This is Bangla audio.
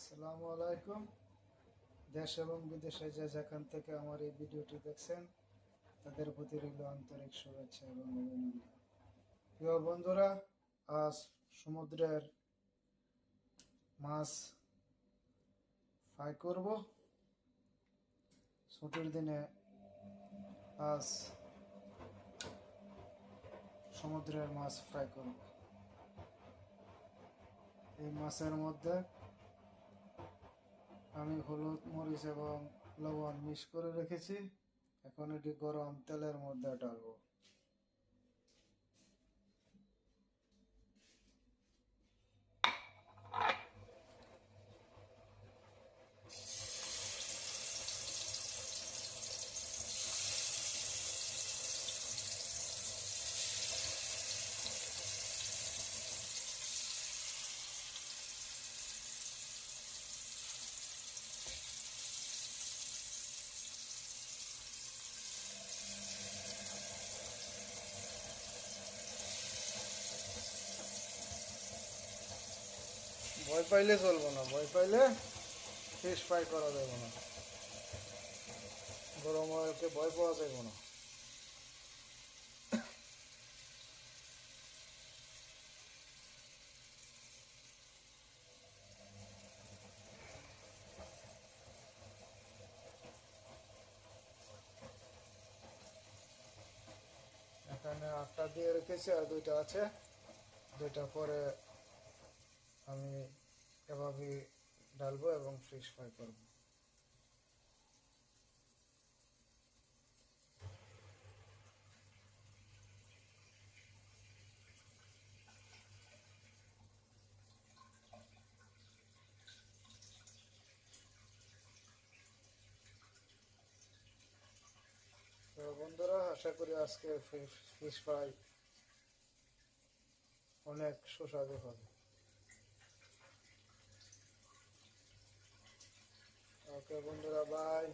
আসসালামু আলাইকুম। দেশ এবং বিদেশে যে যেখান থেকে আমার এই ভিডিওটি দেখছেন তাদের প্রতি রইল আন্তরিক শুভেচ্ছা এবং অভিনন্দন। প্রিয় বন্ধুরা, আজ সমুদ্রের মাছ ফ্রাই করব। ছুটির দিনে আজ সমুদ্রের মাছ ফ্রাই করব। এই মাছের মধ্যে আমি হলুদ, মরিচ এবং লবণ মিক্স করে রেখেছি। এখন এটি গরম তেলের মধ্যে ডালবো। ভয় পাইলে চলবো না, ভয় পাইলে ফিশ ফ্রাই করা যাবে না। গরম অয়েলকে ভয় পাওয়া যাবে না। এখানে 8টা দিয়ে রেখেছি, আর 2টা আছে। 2টা পরে আমি এভাবে ডালবো এবং ফিশ ফ্রাই করবো। তো বন্ধুরা, আশা করি আজকে ফিশ ফ্রাই অনেক সুস্বাদু হবে। ওকে বন্ধুরা, বাই।